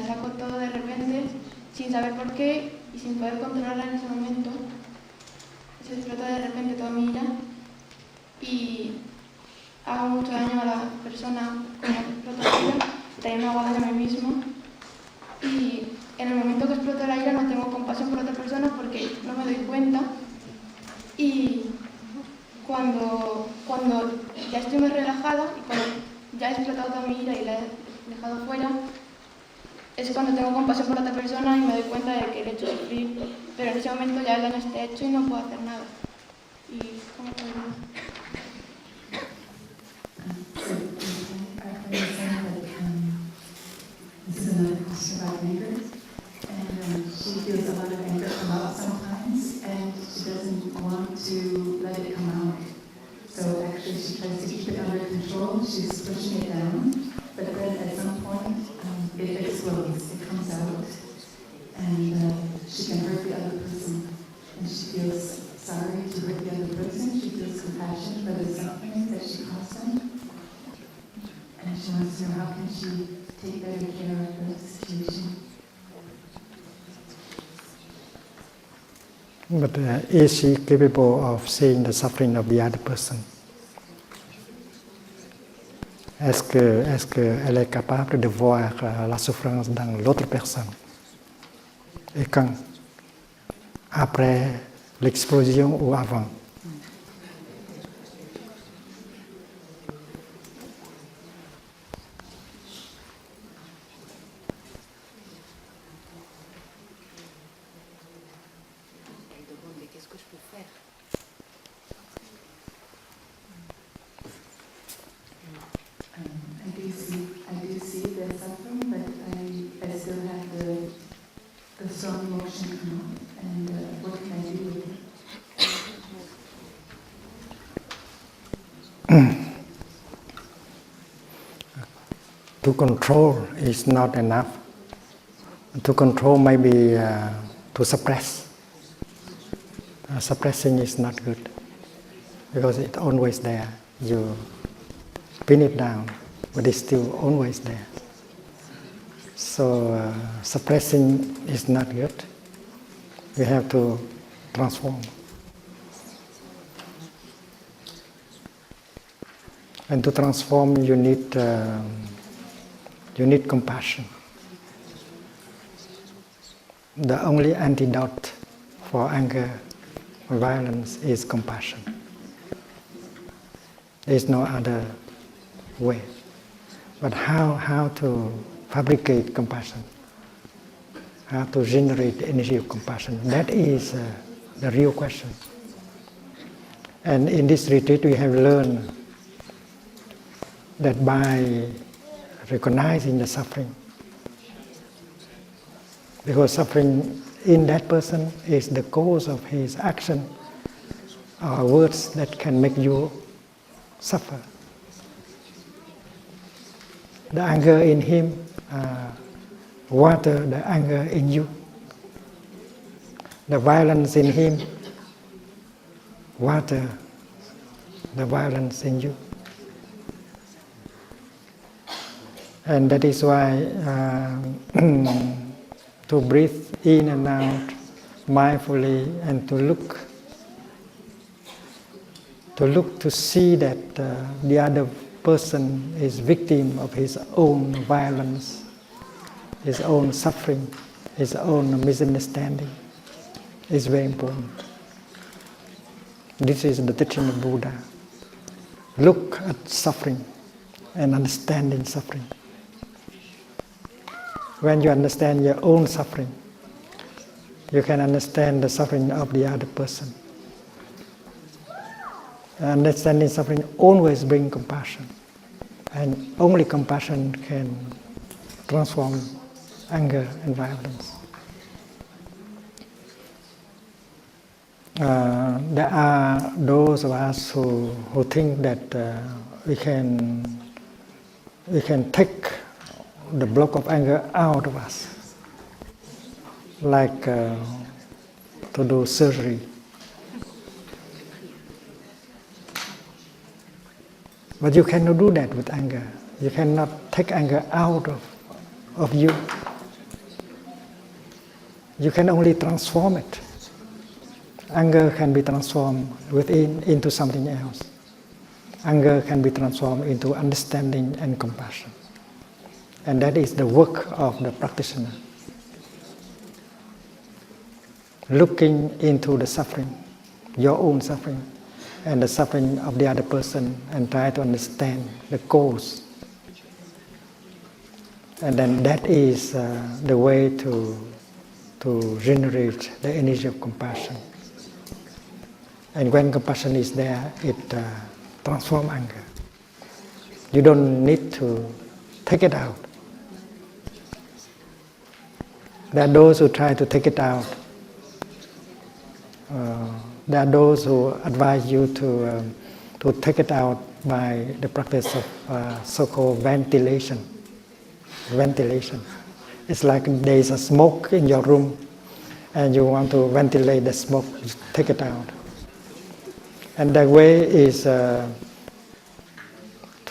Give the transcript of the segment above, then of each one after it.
saco todo de repente, sin saber por qué y sin poder controlarla en ese momento. Se explota de repente toda mi ira y hago mucho daño a la persona con la que exploto la ira, también me hago daño a mí mismo. Y en el momento que exploto la ira no tengo compasión por otra persona porque no me doy cuenta. Y cuando ya estoy más relajada y cuando ya he explotado toda mi ira y la he dejado fuera, es cuando tengo compasión por otra persona y me doy cuenta de que le he hecho sufrir, pero en ese momento ya el daño está hecho y no puedo hacer nada. ¿Y cómo puedo hacer? This is another question about anger, and she feels a lot of anger come out sometimes, and she doesn't want to let it come out. So actually she tries to keep it under control, she's pushing it down, but then at some point it explodes, it comes out, and she can hurt the other person. And she feels sorry to hurt the other person, she feels compassion for the suffering that she caused them. And she wants to know how can she take better care of the situation. But is she capable of seeing the suffering of the other person? Est-ce qu'elle est capable de voir la souffrance dans l'autre personne? Et quand? Après l'explosion ou avant? I do see the suffering, but I still have the strong emotion come out, and what can I do with it? To control is not enough. To control maybe to suppress. Suppressing is not good because it's always there. You pin it down, but it's still always there. So suppressing is not good. We have to transform. And to transform, you need compassion. The only antidote for anger or violence is compassion. There is no other way. But how to fabricate compassion? How to generate the energy of compassion? That is the real question. And in this retreat we have learned that by recognizing the suffering, because suffering in that person is the cause of his action or words that can make you suffer. The anger in him water the anger in you. The violence in him water the violence in you. And that is why to breathe in and out mindfully and to look to see that the other person is victim of his own violence, his own suffering, his own misunderstanding is very important. This is the teaching of Buddha. Look at suffering and understanding suffering. When you understand your own suffering, you can understand the suffering of the other person. Understanding suffering always brings compassion, and only compassion can transform anger and violence. There are those of us who think that we can take the block of anger out of us, like to do surgery. But you cannot do that with anger. You cannot take anger out of you. you can only transform it. Anger can be transformed within into something else. Anger can be transformed into understanding and compassion. And that is the work of the practitioner. Looking into the suffering, your own suffering, and the suffering of the other person, and try to understand the cause. And then that is the way to generate the energy of compassion. And when compassion is there, it transforms anger. You don't need to take it out. There are those who try to take it out. There are those who advise you to take it out by the practice of so-called ventilation. Ventilation. It's like there is a smoke in your room and you want to ventilate the smoke, just take it out. And the way is to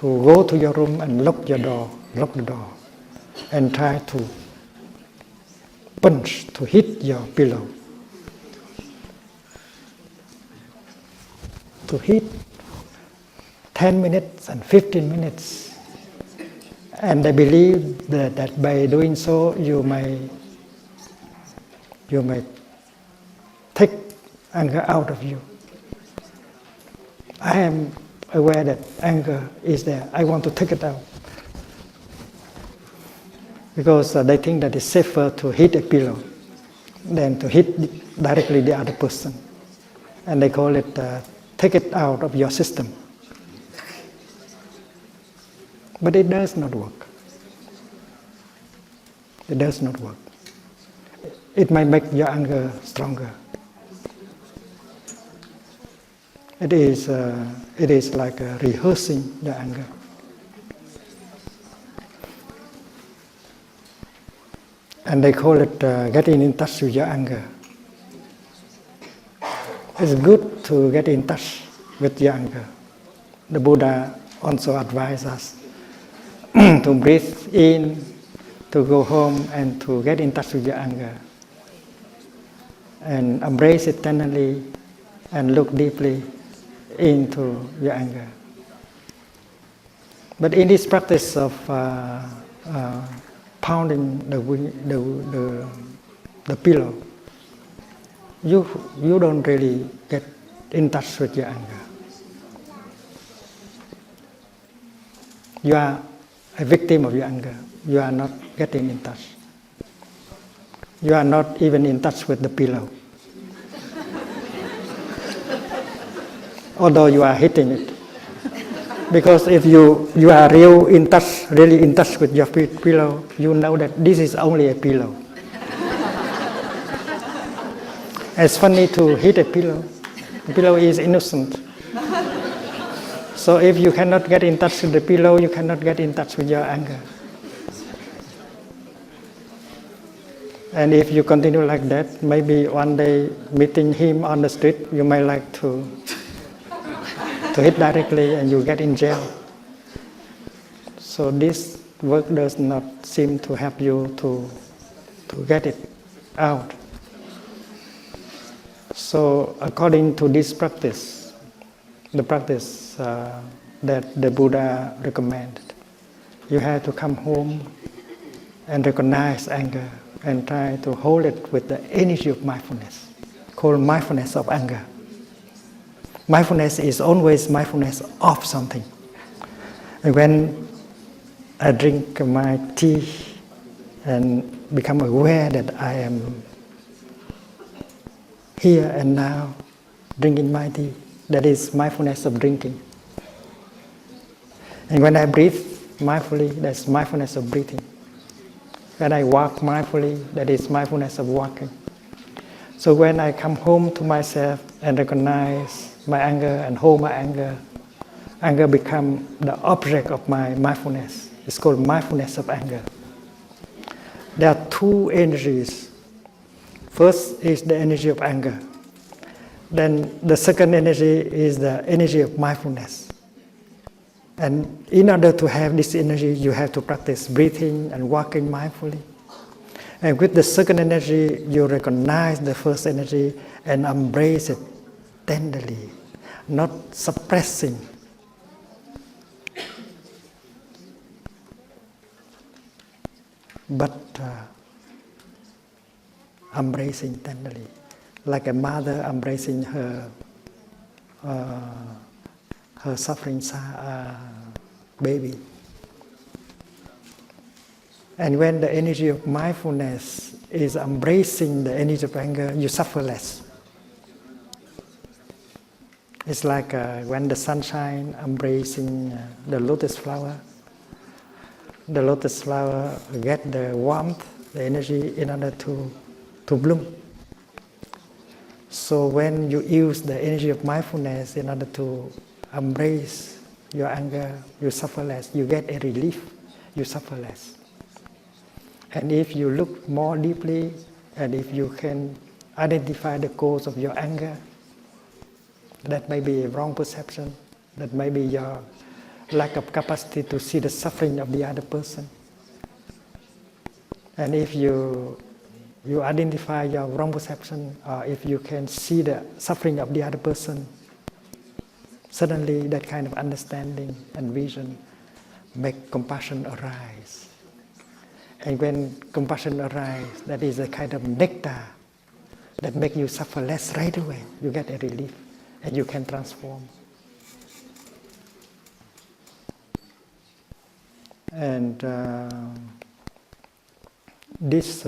go to your room and lock the door, and try to punch, to hit your pillow. To hit 10 minutes and 15 minutes. And I believe that by doing so, you may take anger out of you. I am aware that anger is there. I want to take it out. Because they think that it's safer to hit a pillow than to hit directly the other person. And they call it take it out of your system. But it does not work. It does not work. It might make your anger stronger. It is like rehearsing the anger. And they call it getting in touch with your anger. It's good to get in touch with your anger. The Buddha also advised us to breathe in, to go home and to get in touch with your anger. And embrace it tenderly and look deeply into your anger. But in this practice of pounding the pillow, you don't really get in touch with your anger. You are a victim of your anger. You are not getting in touch. You are not even in touch with the pillow. Although you are hitting it. Because if you are really in touch with your pillow, you know that this is only a pillow. It's funny to hit a pillow. The pillow is innocent. So if you cannot get in touch with the pillow, you cannot get in touch with your anger. And if you continue like that, maybe one day meeting him on the street, you may like to hit directly and you get in jail. So this work does not seem to help you to get it out. So according to this practice, the practice that the Buddha recommended, you have to come home and recognize anger and try to hold it with the energy of mindfulness, called mindfulness of anger. Mindfulness is always mindfulness of something. And when I drink my tea and become aware that I am here and now drinking my tea, that is mindfulness of drinking. And when I breathe mindfully, that's mindfulness of breathing. When I walk mindfully, that is mindfulness of walking. So when I come home to myself and recognize my anger and hold my anger, anger becomes the object of my mindfulness. It's called mindfulness of anger. There are two energies. First is the energy of anger. Then the second energy is the energy of mindfulness. And in order to have this energy, you have to practice breathing and walking mindfully. And with the second energy, you recognize the first energy and embrace it tenderly, not suppressing. But embracing tenderly, like a mother embracing her suffering baby. And when the energy of mindfulness is embracing the energy of anger, you suffer less. It's like when the sunshine embracing the lotus flower. The lotus flower get the warmth, the energy in order to bloom. So when you use the energy of mindfulness in order to embrace your anger, you suffer less. You get a relief, you suffer less. And if you look more deeply, and if you can identify the cause of your anger, that may be a wrong perception, that may be your lack of capacity to see the suffering of the other person. And if you identify your wrong perception, or if you can see the suffering of the other person, suddenly that kind of understanding and vision make compassion arise. And when compassion arises, that is a kind of nectar that makes you suffer less right away. You get a relief and you can transform. And this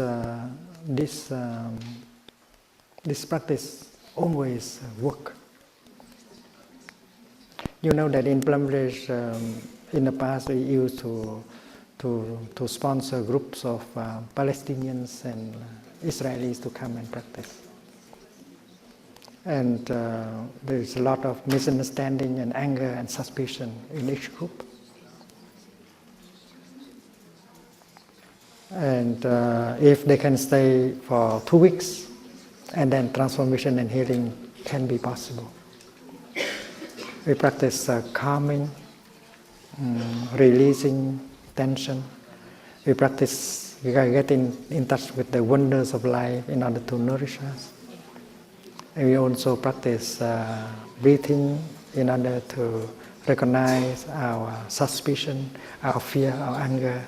practice always works. You know that in Plum Village, in the past we used to sponsor groups of Palestinians and Israelis to come and practice. And there is a lot of misunderstanding and anger and suspicion in each group. And if they can stay for 2 weeks, and then transformation and healing can be possible. We practice calming, releasing tension. We practice getting in touch with the wonders of life in order to nourish us. And we also practice breathing in order to recognize our suspicion, our fear, our anger.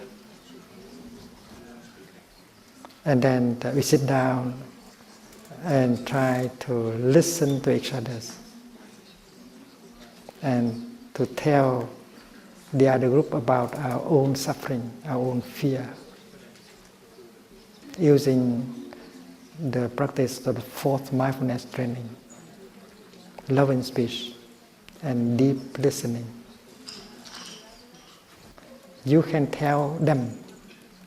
And then we sit down and try to listen to each other and to tell the other group about our own suffering, our own fear, using the practice of the fourth mindfulness training, loving speech and deep listening. You can tell them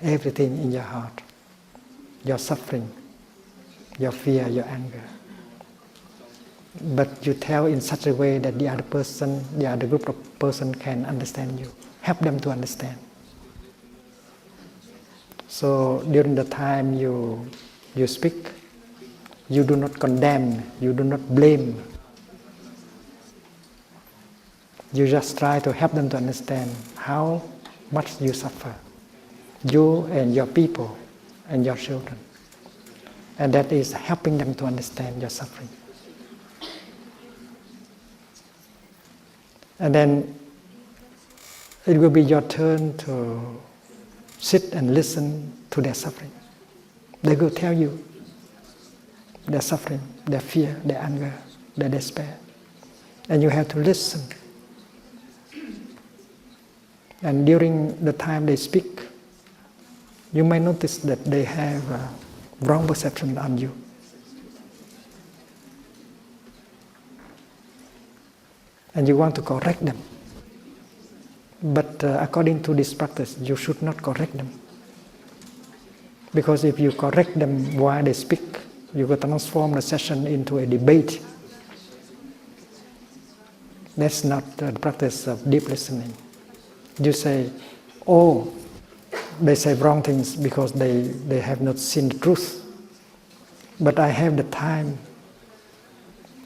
everything in your heart, your suffering, your fear, your anger. But you tell in such a way that the other person, the other group of person can understand you. Help them to understand. So during the time you speak, you do not condemn, you do not blame. You just try to help them to understand how much you suffer, you and your people and your children. And that is helping them to understand your suffering. And then it will be your turn to sit and listen to their suffering. They will tell you their suffering, their fear, their anger, their despair. And you have to listen. And during the time they speak, you may notice that they have a wrong perception on you. And you want to correct them. But according to this practice, you should not correct them. Because if you correct them while they speak, you will transform the session into a debate. That's not the practice of deep listening. You say, oh, they say wrong things because they have not seen the truth. But I have the time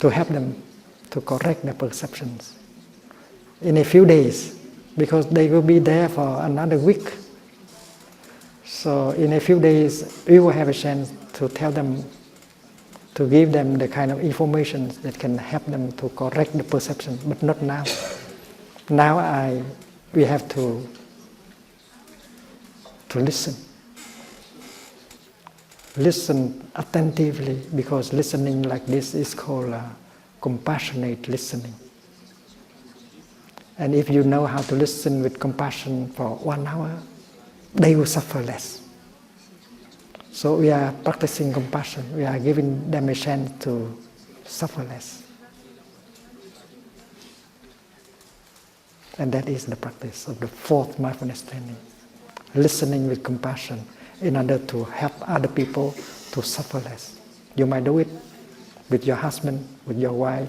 to help them to correct their perceptions in a few days, because they will be there for another week. So in a few days, we will have a chance to tell them, to give them the kind of information that can help them to correct the perception, but not now. Now we have to listen. Listen attentively, because listening like this is called compassionate listening. And if you know how to listen with compassion for 1 hour, they will suffer less. So we are practicing compassion. We are giving them a chance to suffer less. And that is the practice of the fourth mindfulness training. Listening with compassion in order to help other people to suffer less. You might do it with your husband, with your wife,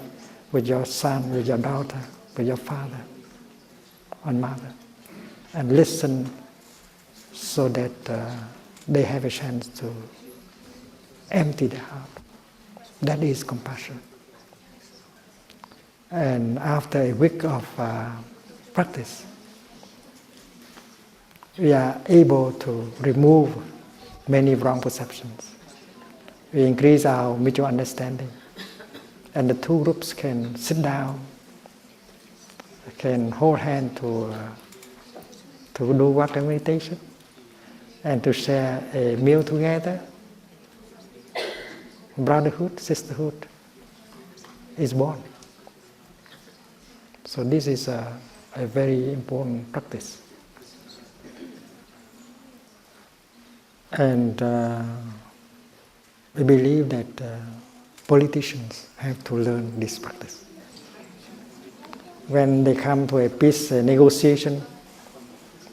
with your son, with your daughter, with your father and mother. And listen so that they have a chance to empty their heart. That is compassion. And after a week of practice, we are able to remove many wrong perceptions. We increase our mutual understanding. And the two groups can sit down, can hold hands to do water meditation, and to share a meal together. Brotherhood, sisterhood is born. So this is a very important practice. And we believe that politicians have to learn this practice. When they come to a peace negotiation,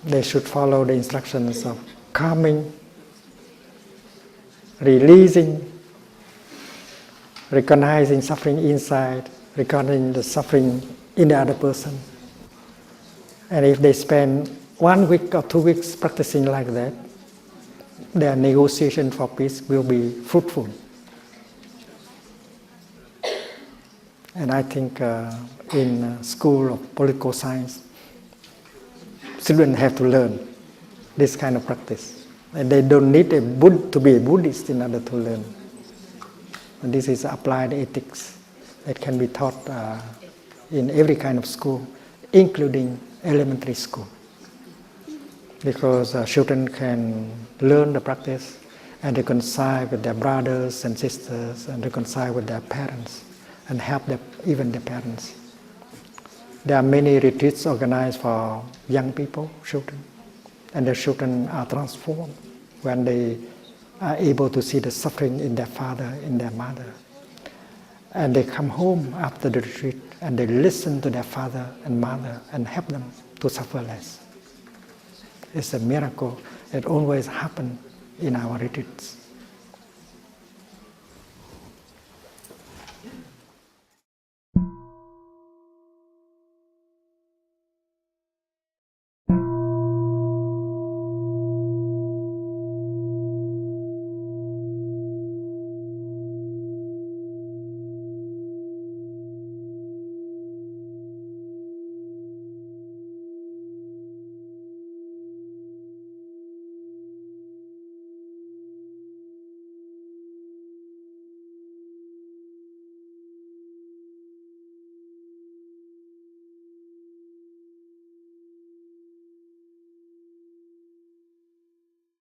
they should follow the instructions of calming, releasing, recognizing suffering inside, recognizing the suffering in the other person. And if they spend 1 week or 2 weeks practicing like that, their negotiation for peace will be fruitful. And I think in school of political science, students have to learn this kind of practice. And they don't need to be a Buddhist in order to learn. And this is applied ethics that can be taught in every kind of school, including elementary school. Because children can learn the practice and reconcile with their brothers and sisters and reconcile with their parents and help even their parents. There are many retreats organized for young people, children, and the children are transformed when they are able to see the suffering in their father, in their mother. And they come home after the retreat and they listen to their father and mother and help them to suffer less. It's a miracle that always happens in our retreats.